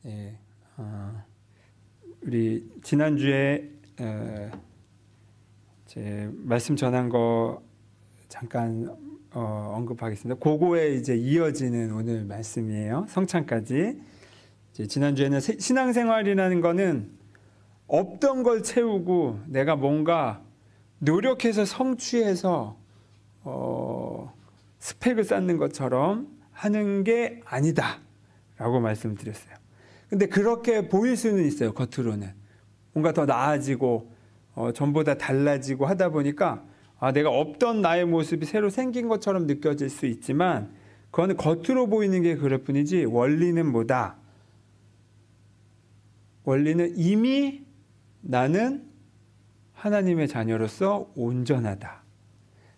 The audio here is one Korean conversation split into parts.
예, 우리 지난주에 제 말씀 전한 거 잠깐 언급하겠습니다. 그거에 이제 이어지는 오늘 말씀이에요. 성찬까지. 이제 지난주에는 신앙생활이라는 거는 없던 걸 채우고 내가 뭔가 노력해서 성취해서 스펙을 쌓는 것처럼 하는 게 아니다 라고 말씀드렸어요. 근데 그렇게 보일 수는 있어요. 겉으로는 뭔가 더 나아지고 전보다 달라지고 하다 보니까 내가 없던 나의 모습이 새로 생긴 것처럼 느껴질 수 있지만 그거는 겉으로 보이는 게 그럴 뿐이지 원리는 뭐다? 원리는 이미 나는 하나님의 자녀로서 온전하다.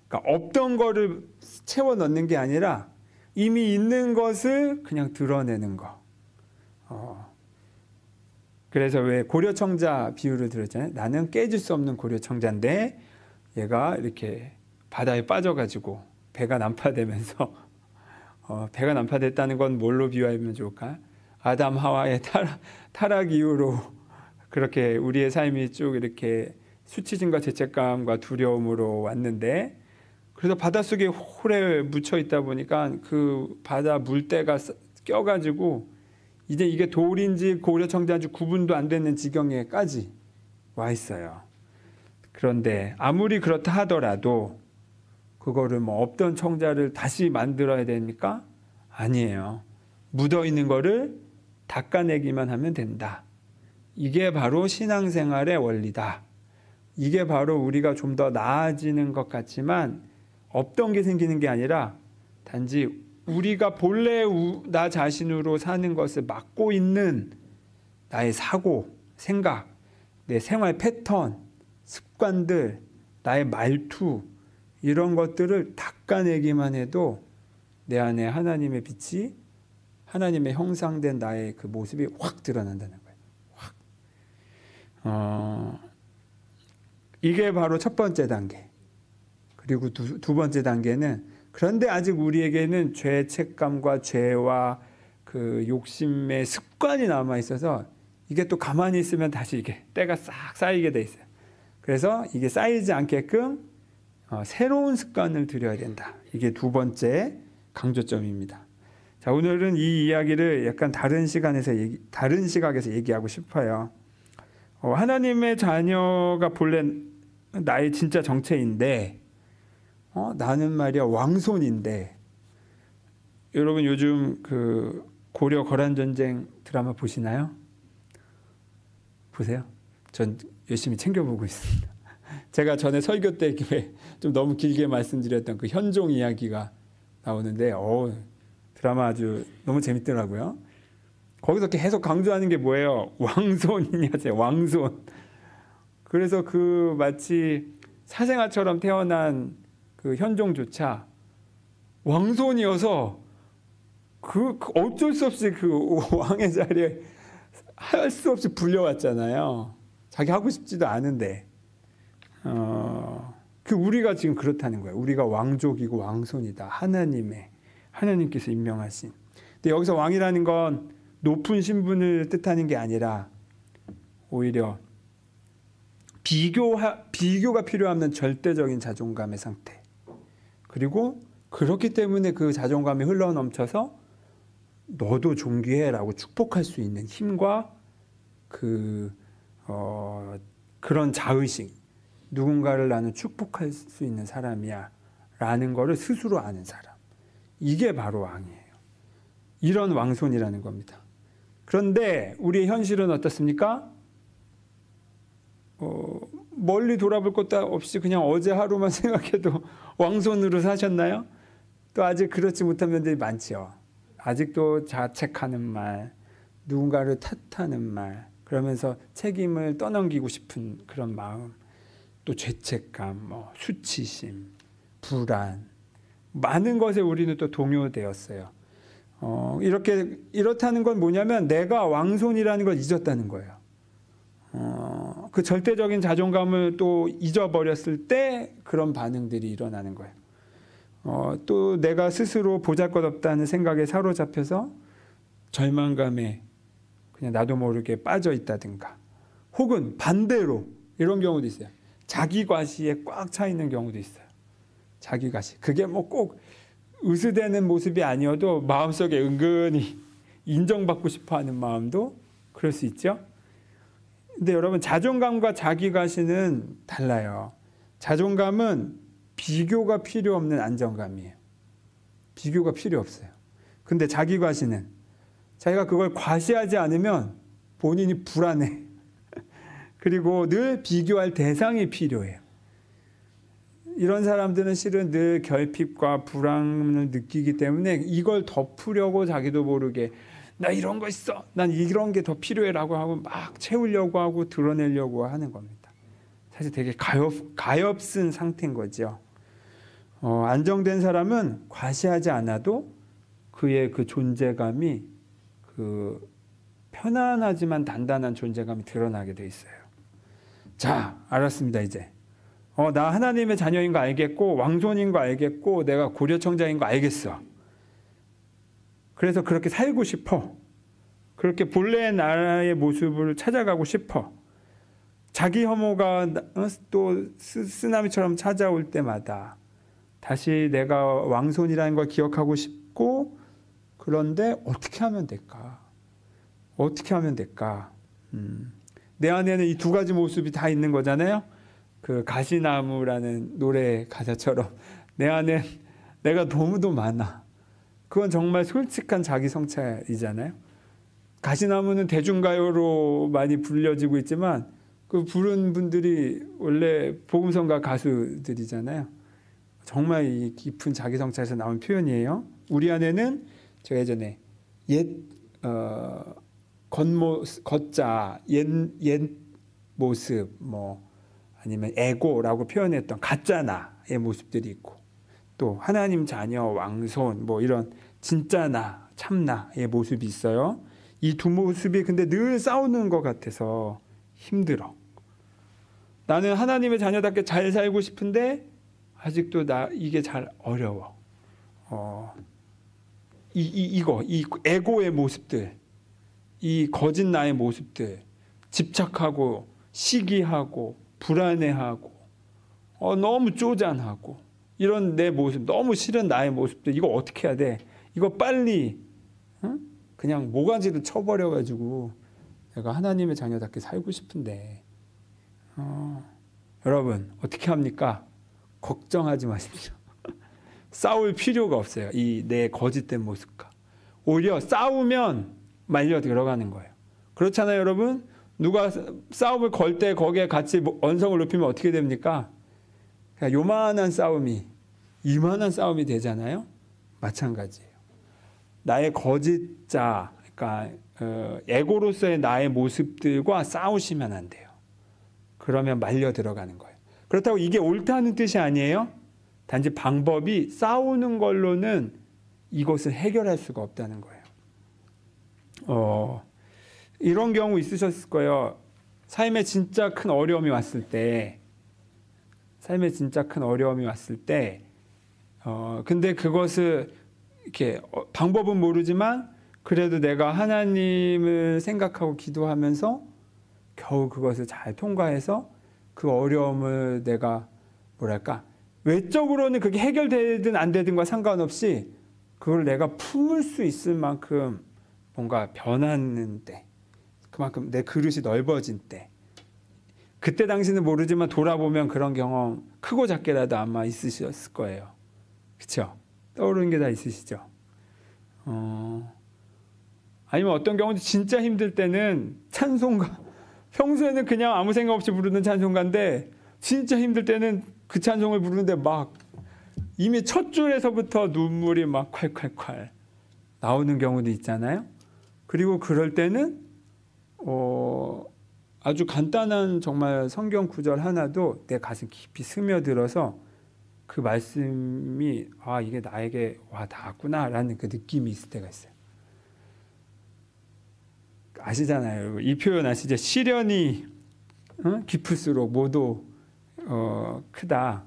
그러니까 없던 거를 채워 넣는 게 아니라 이미 있는 것을 그냥 드러내는 거. 그래서 왜 고려청자 비유를 들었잖아요. 나는 깨질 수 없는 고려청자인데 얘가 이렇게 바다에 빠져가지고 배가 난파되면서 배가 난파됐다는 건 뭘로 비유하면 좋을까? 아담 하와의 타락 이후로 그렇게 우리의 삶이 쭉 이렇게 수치심과 죄책감과 두려움으로 왔는데 그래서 바닷속에 홀에 묻혀 있다 보니까 그 바다 물때가 껴가지고 이제 이게 돌인지 고려청자인지 구분도 안 되는 지경에까지 와 있어요. 그런데 아무리 그렇다 하더라도 그거를 뭐 없던 청자를 다시 만들어야 되니까 아니에요. 묻어 있는 거를 닦아내기만 하면 된다. 이게 바로 신앙생활의 원리다. 이게 바로 우리가 좀 더 나아지는 것 같지만 없던 게 생기는 게 아니라 단지 우리가 본래 나 자신으로 사는 것을 막고 있는 나의 사고, 생각, 내 생활 패턴, 습관들, 나의 말투 이런 것들을 닦아내기만 해도 내 안에 하나님의 빛이 하나님의 형상된 나의 그 모습이 확 드러난다는 거예요. 확. 이게 바로 첫 번째 단계. 그리고 두 번째 단계는 그런데 아직 우리에게는 죄책감과 죄와 그 욕심의 습관이 남아 있어서 이게 또 가만히 있으면 다시 이게 때가 싹 쌓이게 돼 있어요. 그래서 이게 쌓이지 않게끔 새로운 습관을 들여야 된다. 이게 두 번째 강조점입니다. 자, 오늘은 이 이야기를 약간 다른 시각에서 얘기하고 싶어요. 하나님의 자녀가 본래 나의 진짜 정체인데 나는 말이야 왕손인데 여러분 요즘 그 고려 거란전쟁 드라마 보시나요? 보세요? 전 열심히 챙겨보고 있습니다. 제가 전에 설교 때 좀 너무 길게 말씀드렸던 그 현종 이야기가 나오는데 드라마 아주 너무 재밌더라고요. 거기서 계속 강조하는 게 뭐예요? 왕손이냐세요. 왕손. 그래서 그 마치 사생아처럼 태어난 그 현종조차 왕손이어서 그 어쩔 수 없이 그 왕의 자리에 할 수 없이 불려왔잖아요. 자기 하고 싶지도 않은데. 그 우리가 지금 그렇다는 거예요. 우리가 왕족이고 왕손이다. 하나님께서 임명하신. 근데 여기서 왕이라는 건 높은 신분을 뜻하는 게 아니라 오히려 비교가 필요하면 절대적인 자존감의 상태. 그리고 그렇기 때문에 그 자존감이 흘러넘쳐서 너도 존귀해라고 축복할 수 있는 힘과 그런 자의식. 누군가를 나는 축복할 수 있는 사람이야 라는 거를 스스로 아는 사람. 이게 바로 왕이에요. 이런 왕손이라는 겁니다. 그런데 우리의 현실은 어떻습니까? 멀리 돌아볼 것도 없이 그냥 어제 하루만 생각해도 왕손으로 사셨나요? 또 아직 그렇지 못한 면들이 많죠. 아직도 자책하는 말, 누군가를 탓하는 말, 그러면서 책임을 떠넘기고 싶은 그런 마음, 또 죄책감, 수치심, 불안, 많은 것에 우리는 또 동요되었어요. 이렇다는 건 뭐냐면 내가 왕손이라는 걸 잊었다는 거예요. 그 절대적인 자존감을 또 잊어버렸을 때 그런 반응들이 일어나는 거예요. 또 내가 스스로 보잘것없다는 생각에 사로잡혀서 절망감에 그냥 나도 모르게 빠져 있다든가, 혹은 반대로 이런 경우도 있어요. 자기 과시에 꽉 차 있는 경우도 있어요. 자기 과시. 그게 뭐 꼭 으스대는 모습이 아니어도 마음속에 은근히 인정받고 싶어하는 마음도 그럴 수 있죠. 근데 여러분, 자존감과 자기 과시는 달라요. 자존감은 비교가 필요 없는 안정감이에요. 비교가 필요 없어요. 근데 자기 과시는 자기가 그걸 과시하지 않으면 본인이 불안해. 그리고 늘 비교할 대상이 필요해요. 이런 사람들은 실은 늘 결핍과 불안을 느끼기 때문에 이걸 덮으려고 자기도 모르게 나 이런 거 있어, 난 이런 게 더 필요해라고 하고 막 채우려고 하고 드러내려고 하는 겁니다. 사실 되게 가엾은 상태인 거죠. 안정된 사람은 과시하지 않아도 그의 그 존재감이, 그 편안하지만 단단한 존재감이 드러나게 돼 있어요. 자, 알았습니다. 이제 나 하나님의 자녀인 거 알겠고, 왕손인 거 알겠고, 내가 고려청자인 거 알겠어. 그래서 그렇게 살고 싶어. 그렇게 본래의 나라의 모습을 찾아가고 싶어. 자기 혐오가 또 쓰나미처럼 찾아올 때마다 다시 내가 왕손이라는 걸 기억하고 싶고, 그런데 어떻게 하면 될까? 어떻게 하면 될까? 내 안에는 이 두 가지 모습이 다 있는 거잖아요. 그 가시나무라는 노래 가사처럼 내 안에 내가 너무도 많아. 그건 정말 솔직한 자기 성찰이잖아요. 가시나무는 대중가요로 많이 불려지고 있지만 그 부른 분들이 원래 복음성가 가수들이잖아요. 정말 이 깊은 자기 성찰에서 나온 표현이에요. 우리 안에는 제가 예전에 겉자, 옛 모습, 뭐 아니면 에고라고 표현했던 가짜 나의 모습들이 있고, 또 하나님 자녀, 왕손, 뭐 이런 진짜 나, 참나의 모습이 있어요. 이 두 모습이 근데 늘 싸우는 것 같아서 힘들어. 나는 하나님의 자녀답게 잘 살고 싶은데 아직도 이게 잘 어려워. 이 에고의 모습들, 이 거짓 나의 모습들, 집착하고 시기하고 불안해하고 너무 쪼잔하고 이런 내 모습, 너무 싫은 나의 모습들, 이거 어떻게 해야 돼? 이거 빨리 그냥 모가지를 쳐버려가지고 내가 하나님의 자녀답게 살고 싶은데 여러분 어떻게 합니까? 걱정하지 마십시오. 싸울 필요가 없어요. 이 내 거짓된 모습과. 오히려 싸우면 말려 들어가는 거예요. 그렇잖아요, 여러분? 누가 싸움을 걸 때 거기에 같이 언성을 높이면 어떻게 됩니까? 그냥 요만한 싸움이 이만한 싸움이 되잖아요. 마찬가지예요. 나의 거짓자, 그러니까 에고로서의 나의 모습들과 싸우시면 안 돼요. 그러면 말려 들어가는 거예요. 그렇다고 이게 옳다는 뜻이 아니에요. 단지 방법이 싸우는 걸로는 이것을 해결할 수가 없다는 거예요. 이런 경우 있으셨을 거예요. 삶에 진짜 큰 어려움이 왔을 때, 근데 그것을 이렇게 방법은 모르지만 그래도 내가 하나님을 생각하고 기도하면서 겨우 그것을 잘 통과해서 그 어려움을 내가 외적으로는 그게 해결되든 안 되든과 상관없이 그걸 내가 품을 수 있을 만큼 뭔가 변하는 때, 그만큼 내 그릇이 넓어진 때, 그때 당시는 모르지만 돌아보면 그런 경험 크고 작게라도 아마 있으셨을 거예요. 그렇죠? 떠오르는 게 다 있으시죠? 아니면 어떤 경우는 진짜 힘들 때는 찬송가, 평소에는 그냥 아무 생각 없이 부르는 찬송가인데 진짜 힘들 때는 그 찬송을 부르는데 막 이미 첫 줄에서부터 눈물이 막 콸콸콸 나오는 경우도 있잖아요. 그리고 그럴 때는 아주 간단한 정말 성경 구절 하나도 내 가슴 깊이 스며들어서 그 말씀이 이게 나에게 와 닿았구나라는 그 느낌이 있을 때가 있어요. 아시잖아요. 이 표현 아시죠? 시련이 깊을수록 모두 크다.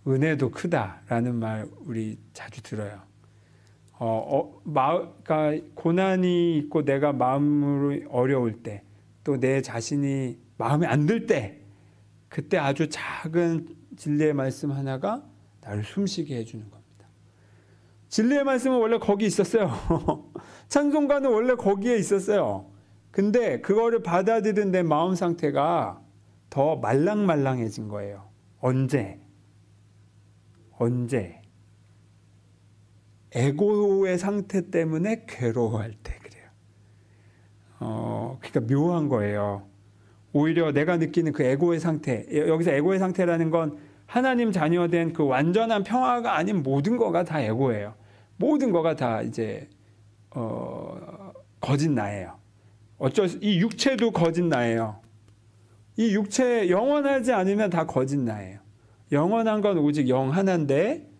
은혜도 크다라는 말 우리 자주 들어요. 그러니까 고난이 있고 내가 마음으로 어려울 때, 또 내 자신이 마음에 안 들 때, 그때 아주 작은 진리의 말씀 하나가 나를 숨쉬게 해주는 겁니다. 진리의 말씀은 원래 거기 있었어요. 찬송가는 원래 거기에 있었어요. 근데 그거를 받아들인 내 마음 상태가 더 말랑말랑해진 거예요. 언제? 에고의 상태 때문에 괴로워할 때 그래요. 그러니까 묘한 거예요. 오히려 내가 느끼는 그 에고의 상태, 여기서 에고의 상태라는 건 하나님 자녀된 그 완전한 평화가 아닌 모든 거가 다 에고예요. 모든 거가 다 이제 거짓 나예요. 이 육체도 거짓 나예요. 이 육체 영원하지 않으면 다 거짓 나예요. 영원한 건 오직 영 하나인데,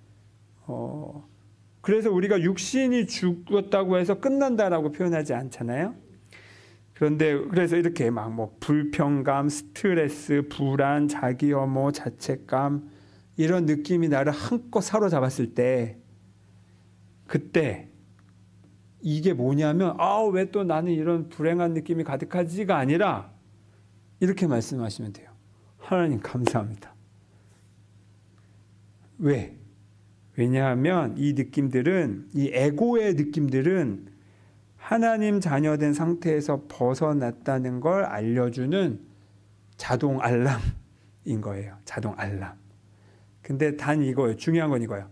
그래서 우리가 육신이 죽었다고 해서 끝난다라고 표현하지 않잖아요. 그래서 이렇게 막 뭐 불평감, 스트레스, 불안, 자기 혐오, 자책감, 이런 느낌이 나를 한껏 사로잡았을 때, 그때 이게 뭐냐면, 왜 또 나는 이런 불행한 느낌이 가득하지가 아니라 이렇게 말씀하시면 돼요. 하나님 감사합니다. 왜? 왜냐하면 이 느낌들은, 이 에고의 느낌들은 하나님 자녀된 상태에서 벗어났다는 걸 알려주는 자동 알람인 거예요. 자동 알람. 근데 단 이거예요. 중요한 건 이거예요.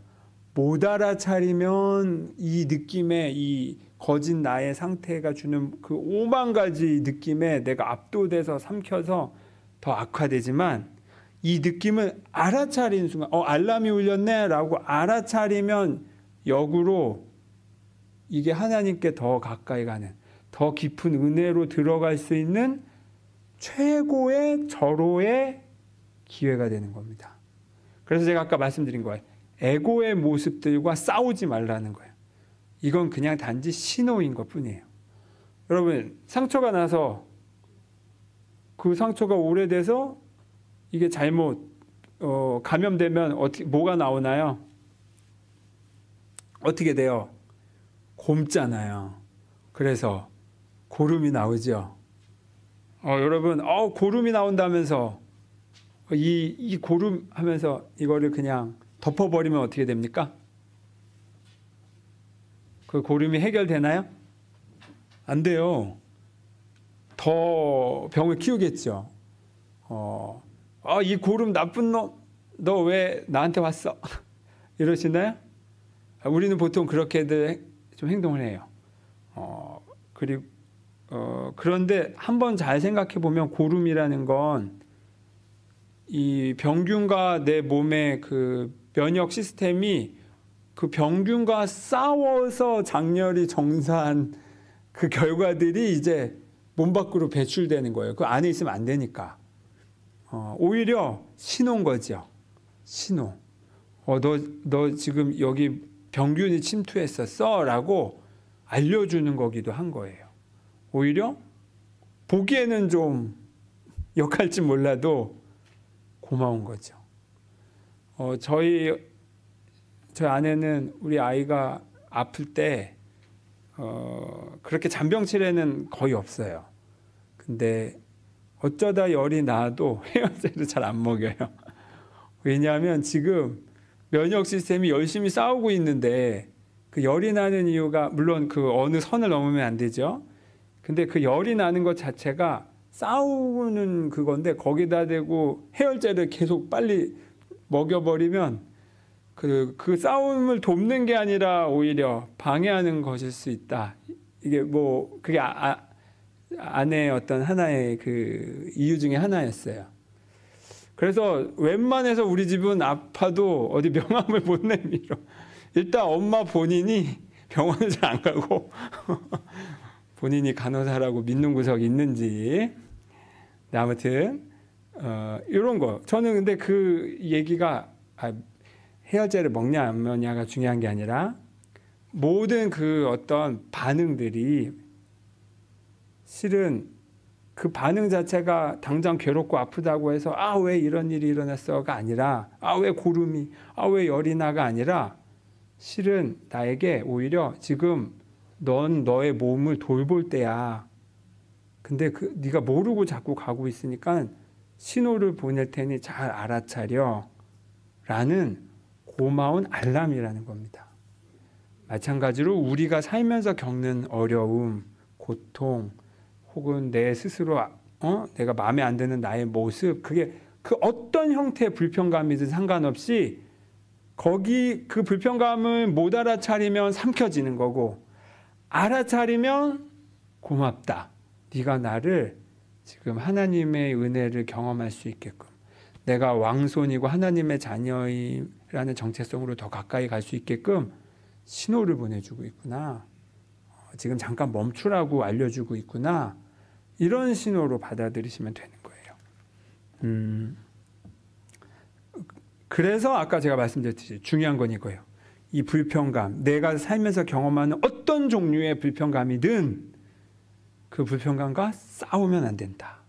못 알아차리면 이 느낌에, 이 거짓 나의 상태가 주는 그 5만 가지 느낌에 내가 압도돼서 삼켜서 더 악화되지만, 이 느낌을 알아차리는 순간, 알람이 울렸네 라고 알아차리면 역으로 이게 하나님께 더 가까이 가는, 더 깊은 은혜로 들어갈 수 있는 최고의 절호의 기회가 되는 겁니다. 그래서 제가 아까 말씀드린 거예요. 에고의 모습들과 싸우지 말라는 거예요. 이건 그냥 단지 신호인 것 뿐이에요. 여러분, 상처가 나서 그 상처가 오래돼서 이게 잘못 감염되면 뭐가 나오나요? 어떻게 돼요? 곪잖아요. 그래서 고름이 나오죠. 여러분, 고름이 나온다면서 이 고름 하면서 이거를 그냥 덮어버리면 어떻게 됩니까? 그 고름이 해결되나요? 안 돼요. 더 병을 키우겠죠. 이 고름 나쁜 놈, 너 왜 나한테 왔어? 이러시나요? 우리는 보통 그렇게들 좀 행동을 해요. 그런데 한번 잘 생각해 보면 고름이라는 건 이 병균과 내 몸의 그 면역 시스템이 그 병균과 싸워서 장렬히 정사한 그 결과들이 이제 몸 밖으로 배출되는 거예요. 그 안에 있으면 안 되니까. 오히려 신호인 거죠. 신호. 너 지금 여기 병균이 침투했었어 라고 알려주는 거기도 한 거예요. 오히려 보기에는 좀 역할지 몰라도 고마운 거죠. 저희 아내는 우리 아이가 아플 때 그렇게 잔병치레는 거의 없어요. 근데 어쩌다 열이 나도 해열제를 잘 안 먹여요. 왜냐하면 지금 면역 시스템이 열심히 싸우고 있는데, 그 열이 나는 이유가 물론 그 어느 선을 넘으면 안 되죠. 근데 그 열이 나는 것 자체가 싸우는 그건데, 거기다 대고 해열제를 계속 빨리 먹여버리면 그 싸움을 돕는 게 아니라 오히려 방해하는 것일 수 있다. 이게 그게 아내의 어떤 하나의 그 이유 중에 하나였어요. 그래서 웬만해서 우리 집은 아파도 어디 명함을 못 내밀어. 일단 엄마 본인이 병원을 잘 안 가고 본인이 간호사라고 믿는 구석이 있는지. 네, 아무튼 이런 거. 저는 근데 그 얘기가 해열제를 먹냐 안 먹냐가 중요한 게 아니라, 모든 그 어떤 반응들이 실은 그 반응 자체가 당장 괴롭고 아프다고 해서 왜 이런 일이 일어났어가 아니라, 왜 고름이, 왜 열이 나가 아니라, 실은 나에게 오히려 지금 넌 너의 몸을 돌볼 때야. 근데 네가 모르고 자꾸 가고 있으니까 신호를 보낼 테니 잘 알아차려. 라는 고마운 알람이라는 겁니다. 마찬가지로 우리가 살면서 겪는 어려움, 고통, 혹은 내 스스로 내가 마음에 안 드는 나의 모습, 그게 그 어떤 형태의 불편감이든 상관없이 거기 그 불편감을 못 알아차리면 삼켜지는 거고, 알아차리면 고맙다. 네가 나를 지금 하나님의 은혜를 경험할 수 있게끔, 내가 왕손이고 하나님의 자녀이라는 정체성으로 더 가까이 갈 수 있게끔 신호를 보내주고 있구나. 지금 잠깐 멈추라고 알려주고 있구나. 이런 신호로 받아들이시면 되는 거예요. 그래서 아까 제가 말씀드렸듯이 중요한 건 이거예요. 이 불편감, 내가 살면서 경험하는 어떤 종류의 불편감이든 그 불편감과 싸우면 안 된다.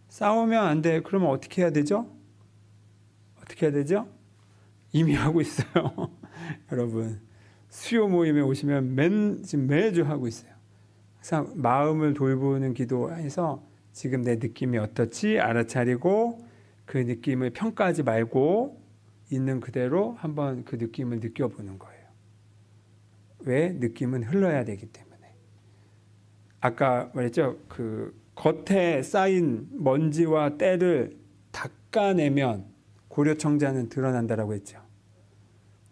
싸우면 안 돼. 그러면 어떻게 해야 되죠? 어떻게 해야 되죠? 이미 하고 있어요. 여러분, 수요 모임에 오시면 지금 매주 하고 있어요. 항상 마음을 돌보는 기도해서 지금 내 느낌이 어떻지 알아차리고 그 느낌을 평가하지 말고 있는 그대로 한번 그 느낌을 느껴보는 거예요. 왜? 느낌은 흘러야 되기 때문에. 아까 말했죠. 그 겉에 쌓인 먼지와 때를 닦아내면 고려청자는 드러난다라고 했죠.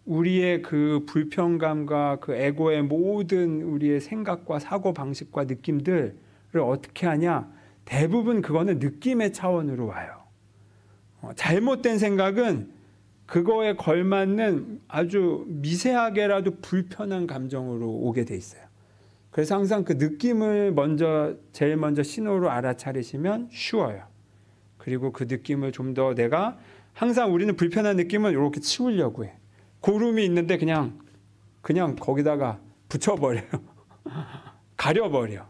우리의 그 불편감과 그 에고의 모든 우리의 생각과 사고방식과 느낌들을 어떻게 하냐? 대부분 그거는 느낌의 차원으로 와요. 잘못된 생각은 그거에 걸맞는 아주 미세하게라도 불편한 감정으로 오게 돼 있어요. 그래서 항상 그 느낌을 제일 먼저 신호로 알아차리시면 쉬워요. 그리고 그 느낌을 좀 더 내가 항상 우리는 불편한 느낌은 이렇게 치우려고 해. 고름이 있는데 그냥 거기다가 붙여버려요. 가려버려.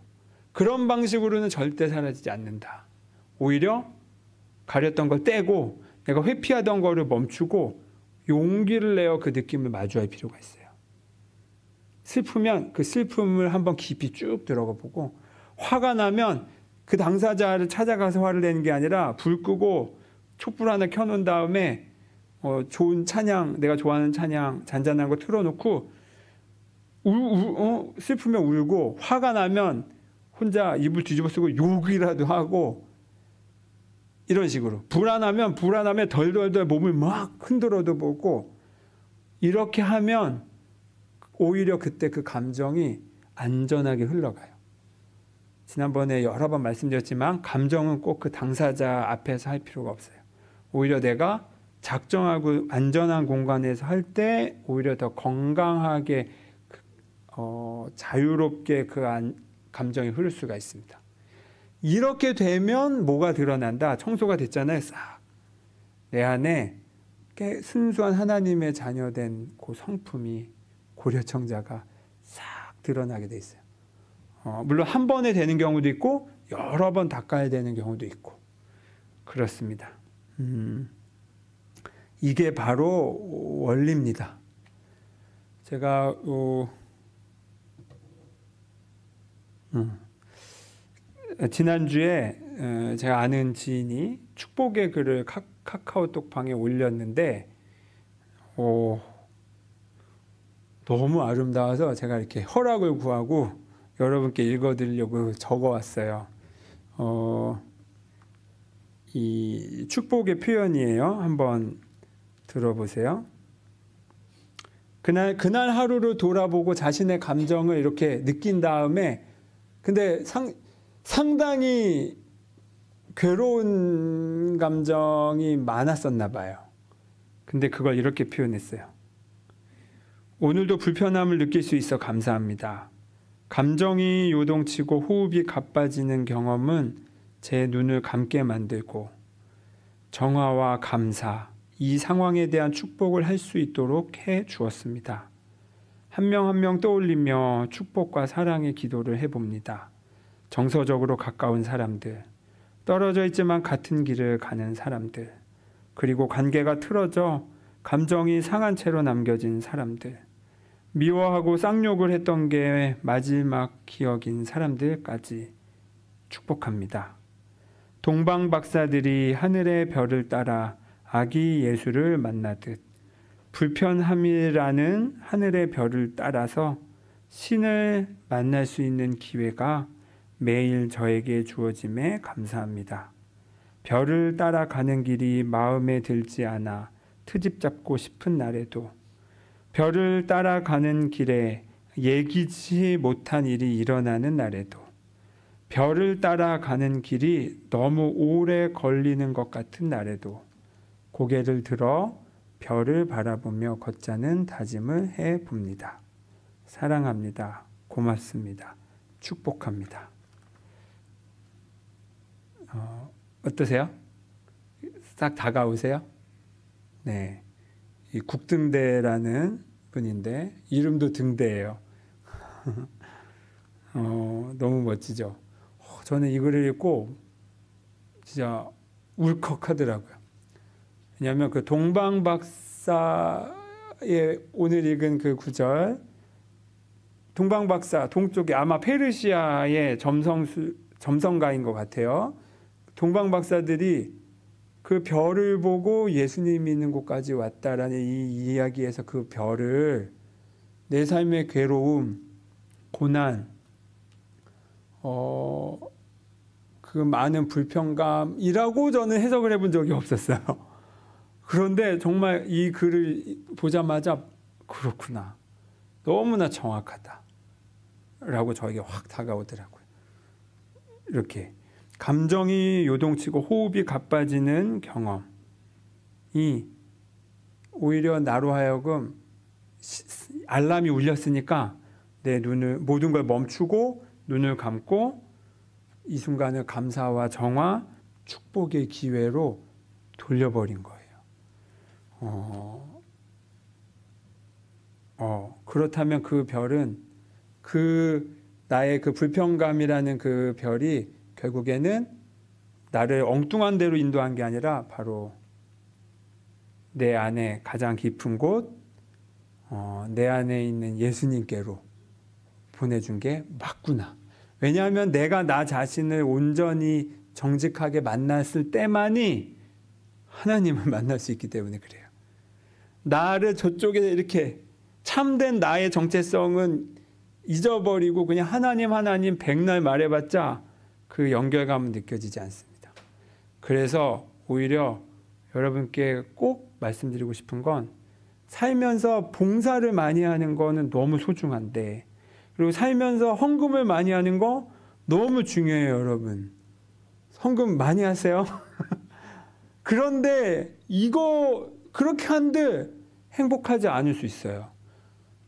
그런 방식으로는 절대 사라지지 않는다. 오히려 가렸던 걸 떼고 내가 회피하던 거를 멈추고 용기를 내어 그 느낌을 마주할 필요가 있어요. 슬프면 그 슬픔을 한번 깊이 쭉 들어가 보고, 화가 나면 그 당사자를 찾아가서 화를 내는 게 아니라 불 끄고 촛불 하나 켜놓은 다음에 좋은 찬양, 내가 좋아하는 찬양 잔잔한 거 틀어놓고 슬프면 울고, 화가 나면 혼자 이불 뒤집어 쓰고 욕이라도 하고, 이런 식으로 불안하면 덜덜덜 몸을 막 흔들어도 보고, 이렇게 하면 오히려 그때 그 감정이 안전하게 흘러가요. 지난번에 여러 번 말씀드렸지만 감정은 꼭 그 당사자 앞에서 할 필요가 없어요. 오히려 내가 작정하고 안전한 공간에서 할 때 오히려 더 건강하게 자유롭게 그 감정이 흐를 수가 있습니다. 이렇게 되면 뭐가 드러난다? 청소가 됐잖아요. 싹. 내 안에 순수한 하나님의 자녀된 그 성품이, 고려청자가 싹 드러나게 돼 있어요. 물론 한 번에 되는 경우도 있고 여러 번 닦아야 되는 경우도 있고 그렇습니다. 이게 바로 원리입니다. 제가 지난주에 제가 아는 지인이 축복의 글을 카카오톡 방에 올렸는데 너무 아름다워서 제가 이렇게 허락을 구하고 여러분께 읽어드리려고 적어왔어요. 이 축복의 표현이에요. 한번 들어보세요. 그날 하루를 돌아보고 자신의 감정을 이렇게 느낀 다음에, 근데 상당히 괴로운 감정이 많았었나 봐요. 근데 그걸 이렇게 표현했어요. 오늘도 불편함을 느낄 수 있어 감사합니다. 감정이 요동치고 호흡이 가빠지는 경험은 제 눈을 감게 만들고 정화와 감사, 이 상황에 대한 축복을 할 수 있도록 해 주었습니다. 한 명 한 명 떠올리며 축복과 사랑의 기도를 해봅니다. 정서적으로 가까운 사람들, 떨어져 있지만 같은 길을 가는 사람들, 그리고 관계가 틀어져 감정이 상한 채로 남겨진 사람들, 미워하고 쌍욕을 했던 게 마지막 기억인 사람들까지 축복합니다. 동방 박사들이 하늘의 별을 따라 아기 예수를 만나듯 불편함이라는 하늘의 별을 따라서 신을 만날 수 있는 기회가 매일 저에게 주어짐에 감사합니다. 별을 따라가는 길이 마음에 들지 않아 트집 잡고 싶은 날에도, 별을 따라가는 길에 예기치 못한 일이 일어나는 날에도, 별을 따라가는 길이 너무 오래 걸리는 것 같은 날에도 고개를 들어 별을 바라보며 걷자는 다짐을 해봅니다. 사랑합니다. 고맙습니다. 축복합니다. 어떠세요? 싹 다가오세요? 네, 이 국등대라는 분인데 이름도 등대예요. 너무 멋지죠? 저는 이 글을 읽고 진짜 울컥하더라고요. 왜냐하면 그 동방박사의 오늘 읽은 그 구절, 동방박사 동쪽에 아마 페르시아의 점성가인 것 같아요. 동방박사들이 그 별을 보고 예수님이 있는 곳까지 왔다라는 이 이야기에서 그 별을 내 삶의 괴로움, 고난, 그 많은 불평감이라고 저는 해석을 해본 적이 없었어요. 그런데 정말 이 글을 보자마자 그렇구나, 너무나 정확하다 라고 저에게 확 다가오더라고요. 이렇게 감정이 요동치고 호흡이 가빠지는 경험이 오히려 나로 하여금 알람이 울렸으니까 내 눈을, 모든 걸 멈추고 눈을 감고 이 순간을 감사와 정화, 축복의 기회로 돌려버린 거예요. 그렇다면 그 별은, 나의 그 불평감이라는 그 별이 결국에는 나를 엉뚱한 데로 인도한 게 아니라 바로 내 안에 가장 깊은 곳, 내 안에 있는 예수님께로 보내준 게 맞구나. 왜냐하면 내가 나 자신을 온전히 정직하게 만났을 때만이 하나님을 만날 수 있기 때문에 그래요. 나를 저쪽에 이렇게 참된 나의 정체성은 잊어버리고 그냥 하나님 백날 말해봤자 그 연결감은 느껴지지 않습니다. 그래서 오히려 여러분께 꼭 말씀드리고 싶은 건, 살면서 봉사를 많이 하는 거는 너무 소중한데, 그리고 살면서 헌금을 많이 하는 거 너무 중요해요. 여러분, 헌금 많이 하세요. 그런데 이거 그렇게 한들 행복하지 않을 수 있어요.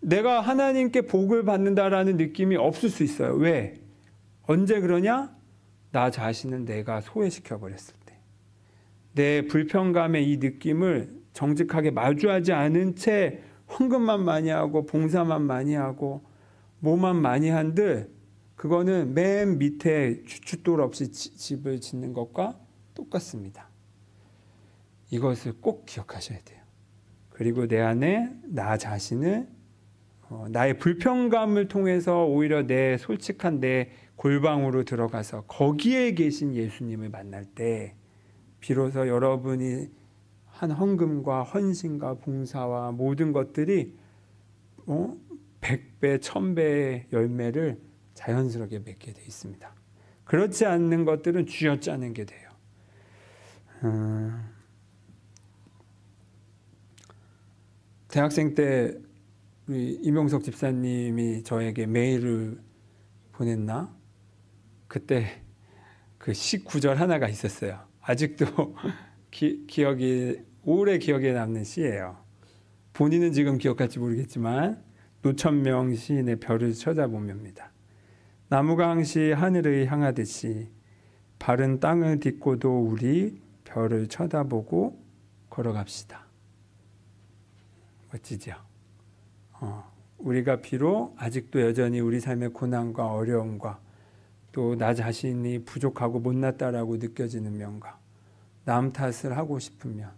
내가 하나님께 복을 받는다라는 느낌이 없을 수 있어요. 왜? 언제 그러냐? 나 자신은 내가 소외시켜 버렸을 때, 내 불평감의 이 느낌을 정직하게 마주하지 않은 채 헌금만 많이 하고 봉사만 많이 하고 뭐만 많이 한들, 그거는 맨 밑에 주춧돌 없이 집을 짓는 것과 똑같습니다. 이것을 꼭 기억하셔야 돼요. 그리고 내 안에 나 자신을, 나의 불평감을 통해서 오히려 내 솔직한 내 골방으로 들어가서 거기에 계신 예수님을 만날 때 비로소 여러분이 한 헌금과 헌신과 봉사와 모든 것들이 100배, 1000배의 열매를 자연스럽게 맺게 되어 있습니다. 그렇지 않는 것들은 쥐어짜는 게 돼요. 대학생 때 우리 이명석 집사님이 저에게 메일을 보냈나? 그때 그 시 구절 하나가 있었어요. 아직도 오래 기억에 남는 시예요. 본인은 지금 기억할지 모르겠지만 노천명 시인의 별을 쳐다보며입니다. 나무가 항시 하늘을 향하듯이 바른 땅을 딛고도 우리 별을 쳐다보고 걸어갑시다. 멋지죠? 우리가 비록 아직도 여전히 우리 삶의 고난과 어려움과 또 나 자신이 부족하고 못났다라고 느껴지는 면과 남 탓을 하고 싶으면,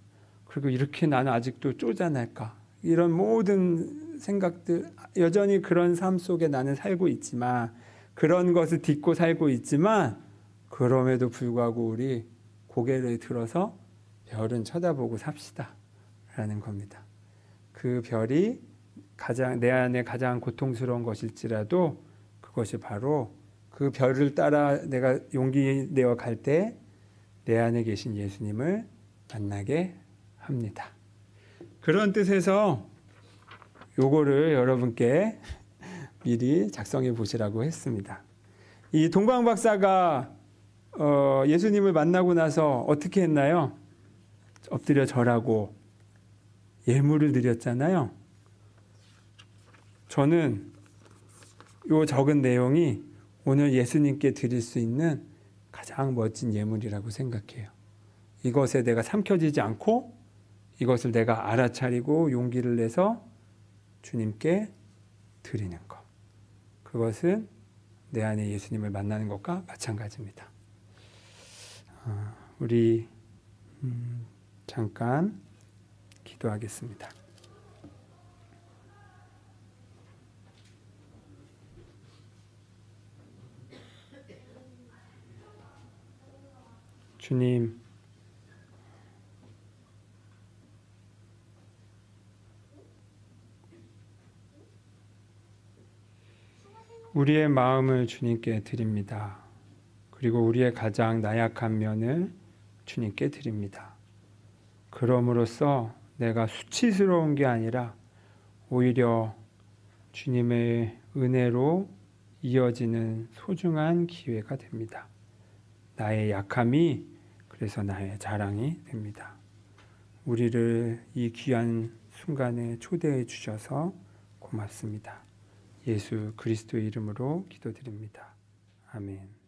그리고 이렇게 나는 아직도 쪼잔할까, 이런 모든 생각들, 여전히 그런 삶 속에 나는 살고 있지만, 그런 것을 딛고 살고 있지만, 그럼에도 불구하고 우리 고개를 들어서 별은 쳐다보고 삽시다 라는 겁니다. 그 별이 내 안에 가장 고통스러운 것일지라도 그것이 바로 그 별을 따라 내가 용기 내어 갈 때 내 안에 계신 예수님을 만나게 합니다. 그런 뜻에서 요거를 여러분께 미리 작성해 보시라고 했습니다. 이 동방 박사가 예수님을 만나고 나서 어떻게 했나요? 엎드려 절하고 예물을 드렸잖아요. 저는 요 적은 내용이 오늘 예수님께 드릴 수 있는 가장 멋진 예물이라고 생각해요. 이것에 내가 삼켜지지 않고 이것을 내가 알아차리고 용기를 내서 주님께 드리는 것. 그것은 내 안에 예수님을 만나는 것과 마찬가지입니다. 우리 잠깐 기도하겠습니다. 주님, 우리의 마음을 주님께 드립니다. 그리고 우리의 가장 나약한 면을 주님께 드립니다. 그럼으로써 내가 수치스러운 게 아니라 오히려 주님의 은혜로 이어지는 소중한 기회가 됩니다. 나의 약함이 그래서 나의 자랑이 됩니다. 우리를 이 귀한 순간에 초대해 주셔서 고맙습니다. 예수 그리스도의 이름으로 기도드립니다. 아멘.